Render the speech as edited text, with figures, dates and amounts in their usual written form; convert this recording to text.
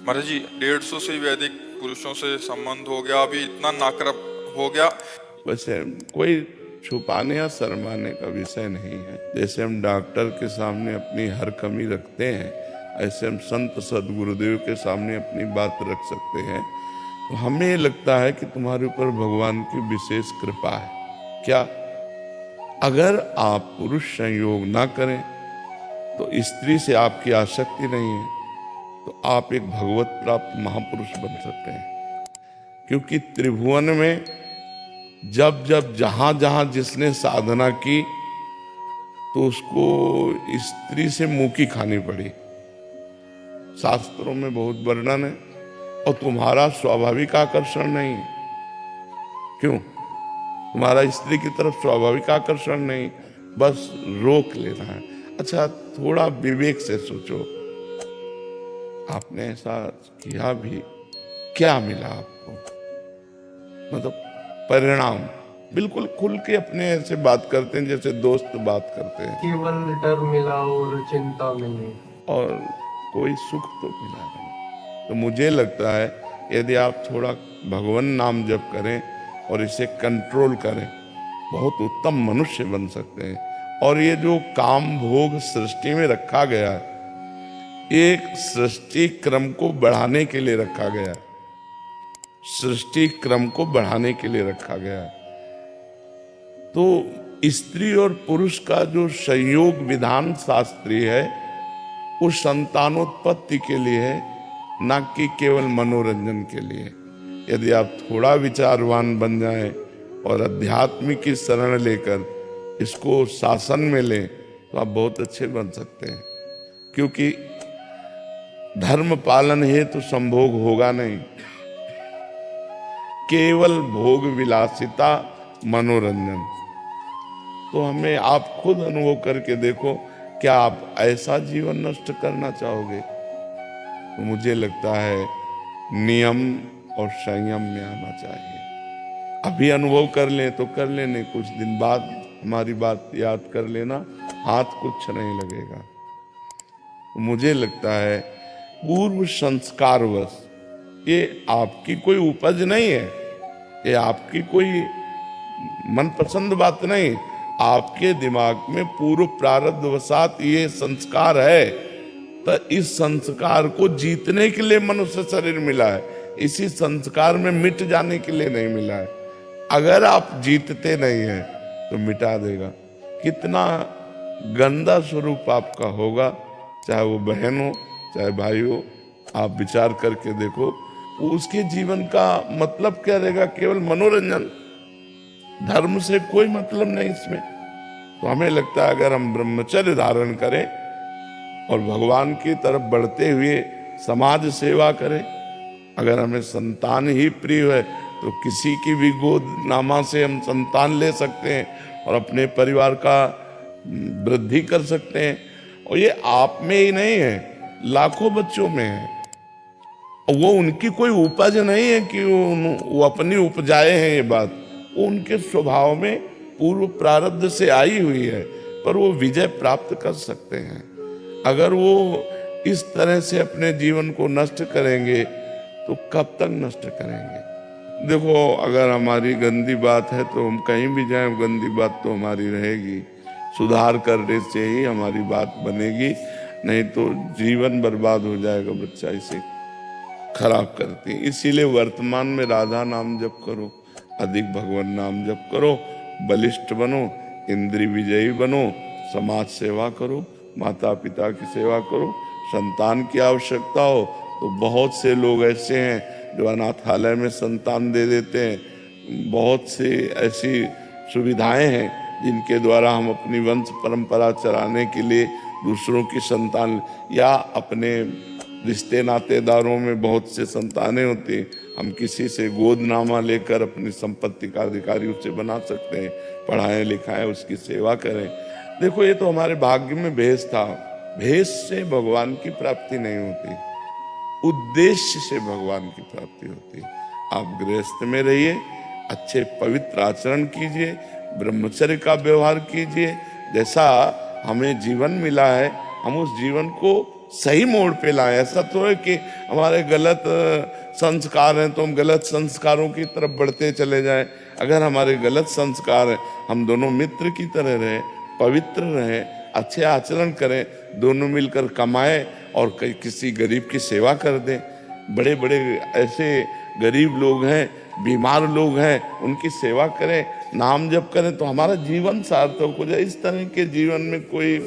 महाराज जी 150 से भी अधिक पुरुषों से संबंध हो गया, अभी इतना नाकरब हो गया। वैसे कोई छुपाने या शर्माने का विषय नहीं है। जैसे हम डॉक्टर के सामने अपनी हर कमी रखते हैं, ऐसे हम संत सदगुरुदेव के सामने अपनी बात रख सकते हैं। तो हमें ये लगता है कि तुम्हारे ऊपर भगवान की विशेष कृपा है। क्या अगर आप पुरुष संयोग ना करें तो स्त्री से आपकी आसक्ति नहीं है तो आप एक भगवत प्राप्त महापुरुष बन सकते हैं। क्योंकि त्रिभुवन में जब जब जहां जहां जिसने साधना की तो उसको स्त्री से मुंह खानी पड़ी। शास्त्रों में बहुत वर्णन है। और तुम्हारा स्वाभाविक आकर्षण नहीं है। क्यों? तुम्हारा स्त्री की तरफ स्वाभाविक आकर्षण नहीं, बस रोक लेना है। अच्छा, थोड़ा विवेक से सोचो, आपने ऐसा किया भी, क्या मिला आपको? मतलब परिणाम बिल्कुल खुल के अपने ऐसे बात करते हैं जैसे दोस्त बात करते हैं। केवल डर मिला और चिंता मिली और कोई सुख तो मिला नहीं। तो मुझे लगता है यदि आप थोड़ा भगवान नाम जप करें और इसे कंट्रोल करें, बहुत उत्तम मनुष्य बन सकते हैं। और ये जो काम भोग सृष्टि में रखा गया है, एक सृष्टि क्रम को बढ़ाने के लिए रखा गया है। सृष्टि क्रम को बढ़ाने के लिए रखा गया है। तो स्त्री और पुरुष का जो संयोग विधान शास्त्रीय है वो संतानोत्पत्ति के लिए है, ना कि केवल मनोरंजन के लिए। यदि आप थोड़ा विचारवान बन जाएं और अध्यात्म की शरण लेकर इसको शासन में लें तो आप बहुत अच्छे बन सकते हैं। क्योंकि धर्म पालन हेतु संभोग होगा नहीं, केवल भोग विलासिता मनोरंजन। तो हमें आप खुद अनुभव करके देखो, क्या आप ऐसा जीवन नष्ट करना चाहोगे? तो मुझे लगता है नियम और संयम में आना चाहिए। अभी अनुभव कर लें तो कर लेने, कुछ दिन बाद हमारी बात याद कर लेना, हाथ कुछ नहीं लगेगा। तो मुझे लगता है पूर्व संस्कारवश, ये आपकी कोई उपज नहीं है, ये आपकी कोई मनपसंद बात नहीं, आपके दिमाग में पूर्व प्रारब्ध वसात ये संस्कार है। तो इस संस्कार को जीतने के लिए मनुष्य शरीर मिला है, इसी संस्कार में मिट जाने के लिए नहीं मिला है। अगर आप जीतते नहीं हैं तो मिटा देगा। कितना गंदा स्वरूप आपका होगा, चाहे वो बहन हो चाहे भाई हो। आप विचार करके देखो, उसके जीवन का मतलब क्या रहेगा? केवल मनोरंजन, धर्म से कोई मतलब नहीं इसमें। तो हमें लगता है अगर हम ब्रह्मचर्य धारण करें और भगवान की तरफ बढ़ते हुए समाज सेवा करें, अगर हमें संतान ही प्रिय है तो किसी की भी गोद नामा से हम संतान ले सकते हैं और अपने परिवार का वृद्धि कर सकते हैं। और ये आप में ही नहीं है, लाखों बच्चों में है। वो उनकी कोई उपज नहीं है कि वो अपनी उपजाए हैं, ये बात वो उनके स्वभाव में पूर्व प्रारब्ध से आई हुई है। पर वो विजय प्राप्त कर सकते हैं। अगर वो इस तरह से अपने जीवन को नष्ट करेंगे तो कब तक नष्ट करेंगे? देखो, अगर हमारी गंदी बात है तो हम कहीं भी जाएं, गंदी बात तो हमारी रहेगी। सुधार करने से ही हमारी बात बनेगी, नहीं तो जीवन बर्बाद हो जाएगा। बच्चा इसे खराब करती है। इसीलिए वर्तमान में राधा नाम जप करो, अधिक भगवान नाम जप करो, बलिष्ठ बनो, इंद्रिय विजयी बनो, समाज सेवा करो, माता पिता की सेवा करो। संतान की आवश्यकता हो तो बहुत से लोग ऐसे हैं जो अनाथालय में संतान दे देते हैं। बहुत से ऐसी सुविधाएं हैं जिनके द्वारा हम अपनी वंश परंपरा चलाने के लिए दूसरों की संतान, या अपने रिश्ते नातेदारों में बहुत से संतानें होती, हम किसी से गोदनामा लेकर अपनी संपत्ति का अधिकारी उसे बना सकते हैं। पढ़ाएं लिखाएं, उसकी सेवा करें। देखो, ये तो हमारे भाग्य में भेष था। भेष से भगवान की प्राप्ति नहीं होती, उद्देश्य से भगवान की प्राप्ति होती। आप गृहस्थ में रहिए, अच्छे पवित्र आचरण कीजिए, ब्रह्मचर्य का व्यवहार कीजिए। जैसा हमें जीवन मिला है, हम उस जीवन को सही मोड़ पे लाएं। ऐसा तो है कि हमारे गलत संस्कार हैं तो हम गलत संस्कारों की तरफ बढ़ते चले जाएं। अगर हमारे गलत संस्कार हैं, हम दोनों मित्र की तरह रहें, पवित्र रहें, अच्छे आचरण करें, दोनों मिलकर कमाएं और किसी गरीब की सेवा कर दें। बड़े बड़े ऐसे गरीब लोग हैं, बीमार लोग हैं, उनकी सेवा करें, नाम जप करें तो हमारा जीवन सार्थक हो जाए। इस तरह के जीवन में कोई